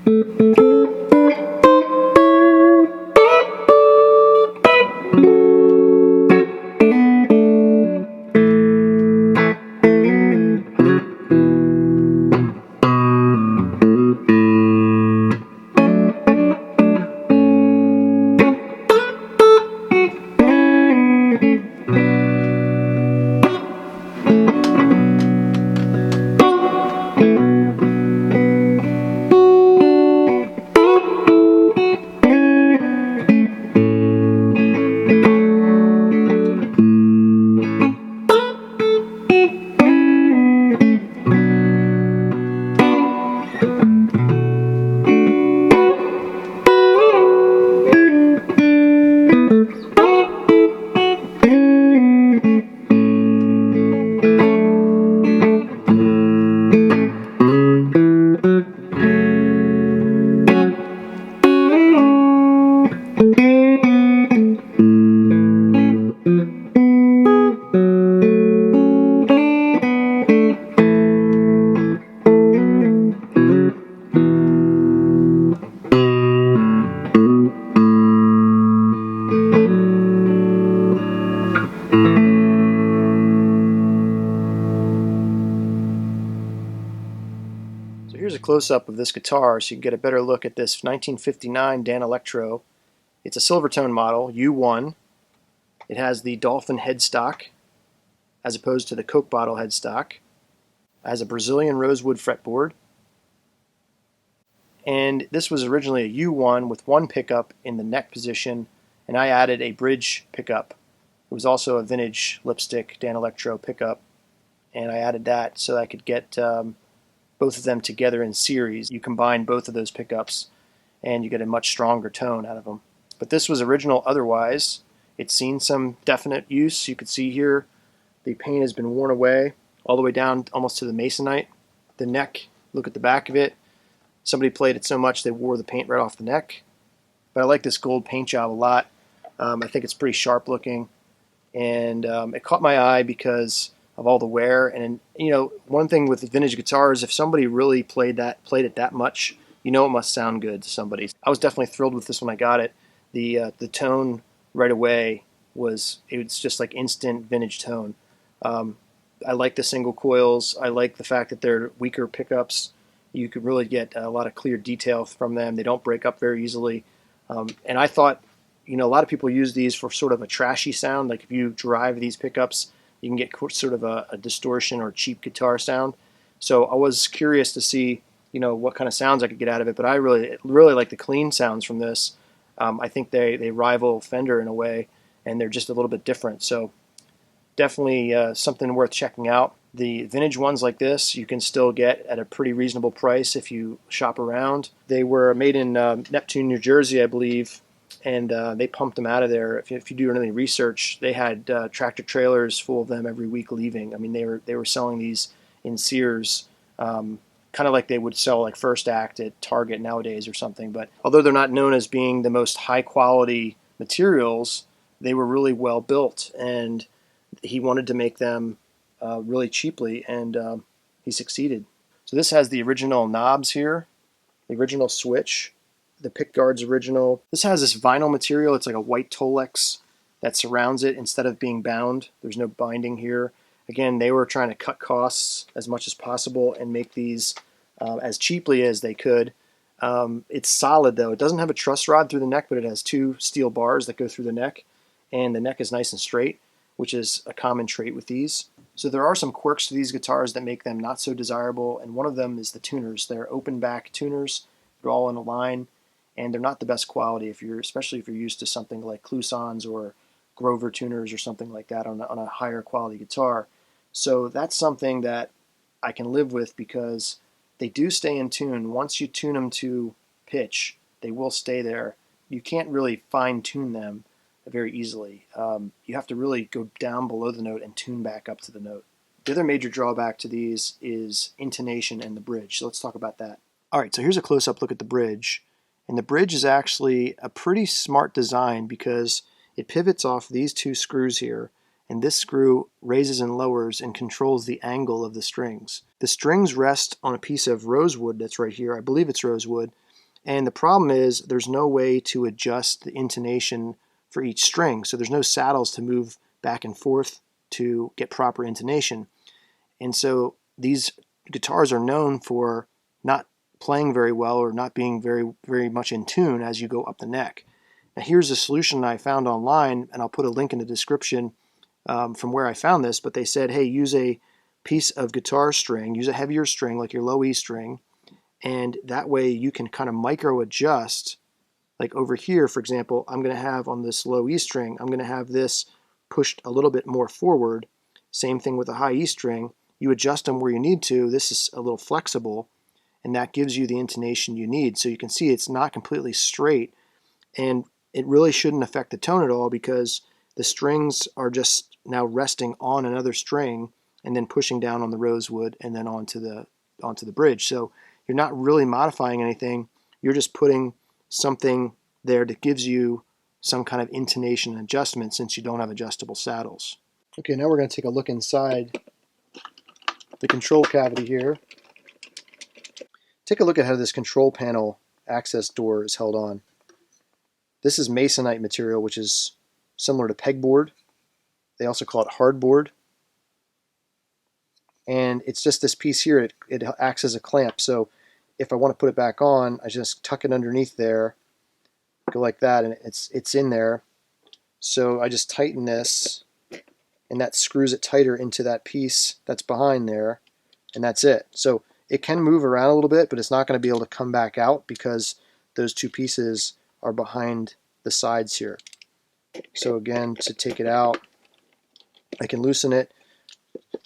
So here's a close-up of this guitar so you can get a better look at this 1959 Danelectro. It's a Silvertone model, U1. It has the Dolphin headstock as opposed to the Coke bottle headstock. It has a Brazilian rosewood fretboard. And this was originally a U1 with one pickup in the neck position, and I added a bridge pickup. It was also a vintage lipstick Danelectro pickup, and I added that so I could get both of them together in series. You combine both of those pickups and you get a much stronger tone out of them. But this was original otherwise. It's seen some definite use. You can see here the paint has been worn away all the way down almost to the masonite. The neck, look at the back of it. Somebody played it so much they wore the paint right off the neck. But I like this gold paint job a lot. I think it's pretty sharp looking, and it caught my eye because of all the wear. And you know, one thing with vintage guitars, if somebody really played it that much, you know it must sound good to somebody. I was definitely thrilled with this when I got it. The tone right away was just like instant vintage tone. I like the single coils. I like the fact that they're weaker pickups. You could really get a lot of clear detail from them. They don't break up very easily. And I thought, you know, a lot of people use these for sort of a trashy sound. Like if you drive these pickups, you can get sort of a distortion or cheap guitar sound. So I was curious to see, you know, what kind of sounds I could get out of it. But I really like the clean sounds from this. I think they rival Fender in a way, and they're just a little bit different. So definitely something worth checking out. The vintage ones like this you can still get at a pretty reasonable price if you shop around. They were made in Neptune, New Jersey, I believe, and they pumped them out of there. If you do any research, they had tractor trailers full of them every week leaving. I mean, they were selling these in Sears, kind of like they would sell like First Act at Target nowadays or something. But although they're not known as being the most high quality materials, they were really well built, and he wanted to make them really cheaply, and he succeeded. So this has the original knobs here, the original switch, the pickguard's original. This has this vinyl material. It's like a white Tolex that surrounds it instead of being bound. There's no binding here. Again, they were trying to cut costs as much as possible and make these as cheaply as they could. It's solid though. It doesn't have a truss rod through the neck, but it has two steel bars that go through the neck, and the neck is nice and straight, which is a common trait with these. So there are some quirks to these guitars that make them not so desirable, and one of them is the tuners. They're open back tuners. They're all in a line, and they're not the best quality especially if you're used to something like Clousons or Grover tuners or something like that on a higher quality guitar. So that's something that I can live with because they do stay in tune. Once you tune them to pitch, they will stay there. You can't really fine tune them very easily. You have to really go down below the note and tune back up to the note. The other major drawback to these is intonation and the bridge. So let's talk about that. All right, so here's a close-up look at the bridge. And the bridge is actually a pretty smart design because it pivots off these two screws here, and this screw raises and lowers and controls the angle of the strings. The strings rest on a piece of rosewood that's right here. I believe it's rosewood, And the problem is there's no way to adjust the intonation for each string. So there's no saddles to move back and forth to get proper intonation. And so these guitars are known for not playing very well or not being very much in tune as you go up the neck. Now here's a solution I found online, and I'll put a link in the description from where I found this, but they said, hey, use a piece of guitar string, use a heavier string like your low E string, and that way you can kind of micro adjust. Like over here, for example, I'm going to have on this low E string, I'm going to have this pushed a little bit more forward. Same thing with a high E string. You adjust them where you need to. This is a little flexible, and that gives you the intonation you need. So you can see it's not completely straight, and it really shouldn't affect the tone at all because the strings are just now resting on another string and then pushing down on the rosewood and then onto the bridge. So you're not really modifying anything. You're just putting something there that gives you some kind of intonation adjustment since you don't have adjustable saddles. Okay, now we're going to take a look inside the control cavity here. Take a look at how this control panel access door is held on. This is masonite material, which is similar to pegboard. They also call it hardboard. And it's just this piece here, it acts as a clamp. So if I want to put it back on, I just tuck it underneath there, go like that, and it's in there. So I just tighten this, and that screws it tighter into that piece that's behind there, and that's it. So it can move around a little bit, but it's not going to be able to come back out because those two pieces are behind the sides here. So again, to take it out, I can loosen it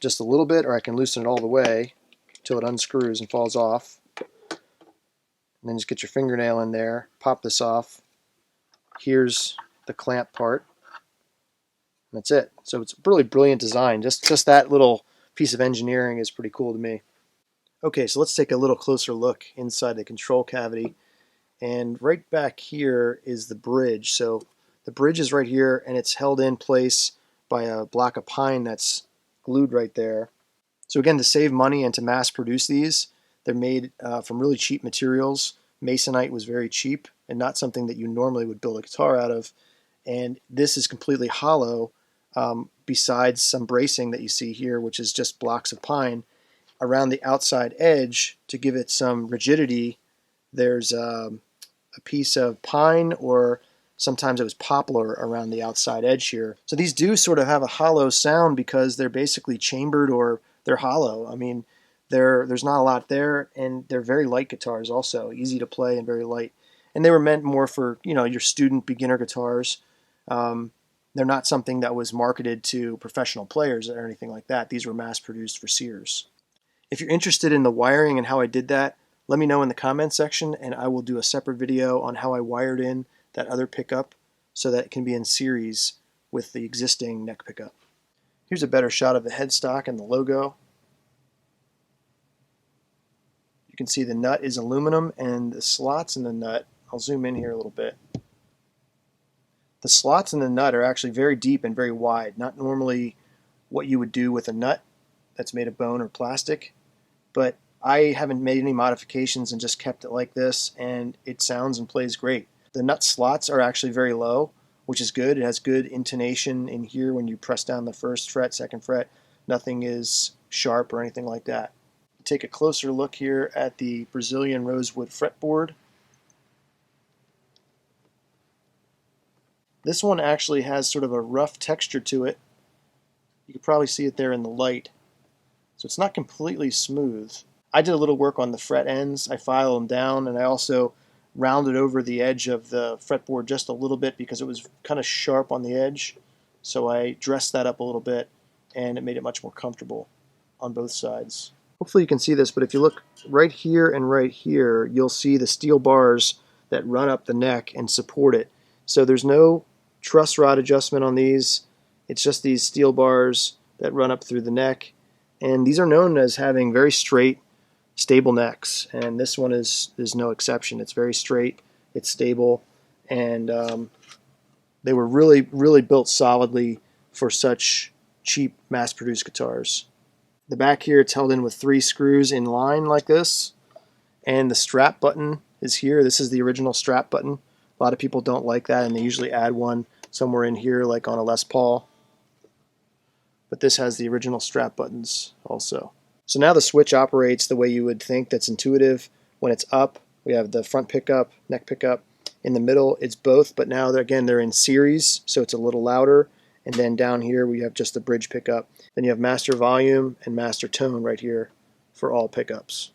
just a little bit, or I can loosen it all the way until it unscrews and falls off. And then just get your fingernail in there, pop this off. Here's the clamp part. And that's it. So it's a really brilliant design. Just that little piece of engineering is pretty cool to me. Okay, so let's take a little closer look inside the control cavity. And right back here is the bridge. So the bridge is right here, and it's held in place by a block of pine that's glued right there. So again, to save money and to mass produce these, they're made from really cheap materials. Masonite was very cheap and not something that you normally would build a guitar out of. And this is completely hollow, besides some bracing that you see here, which is just blocks of pine. Around the outside edge, to give it some rigidity, there's a piece of pine, or sometimes it was poplar around the outside edge here. So these do sort of have a hollow sound because they're basically chambered, or they're hollow. I mean, there's not a lot there, and they're very light guitars also, easy to play and very light. And they were meant more for, you know, your student beginner guitars. They're not something that was marketed to professional players or anything like that. These were mass produced for Sears. If you're interested in the wiring and how I did that, let me know in the comment section, and I will do a separate video on how I wired in that other pickup so that it can be in series with the existing neck pickup. Here's a better shot of the headstock and the logo. You can see the nut is aluminum, and the slots in the nut, I'll zoom in here a little bit. The slots in the nut are actually very deep and very wide, not normally what you would do with a nut that's made of bone or plastic, but I haven't made any modifications and just kept it like this, and it sounds and plays great. The nut slots are actually very low, which is good. It has good intonation in here when you press down the first fret, second fret. Nothing is sharp or anything like that. Take a closer look here at the Brazilian rosewood fretboard. This one actually has sort of a rough texture to it. You can probably see it there in the light. So it's not completely smooth. I did a little work on the fret ends. I filed them down, and I also rounded over the edge of the fretboard just a little bit because it was kind of sharp on the edge. So I dressed that up a little bit, and it made it much more comfortable on both sides. Hopefully you can see this, but if you look right here and right here, you'll see the steel bars that run up the neck and support it. So there's no truss rod adjustment on these. It's just these steel bars that run up through the neck. And these are known as having very straight, stable necks, and this one is no exception. It's very straight, it's stable, and they were really built solidly for such cheap mass-produced guitars. The back here, it's held in with 3 screws in line like this, and the strap button is here. This is the original strap button. A lot of people don't like that, and they usually add one somewhere in here, like on a Les Paul. But this has the original strap buttons also. So now the switch operates the way you would think. That's intuitive. When it's up, we have the front pickup, neck pickup. In the middle, it's both, but now they're in series, so it's a little louder. And then down here, we have just the bridge pickup. Then you have master volume and master tone right here for all pickups.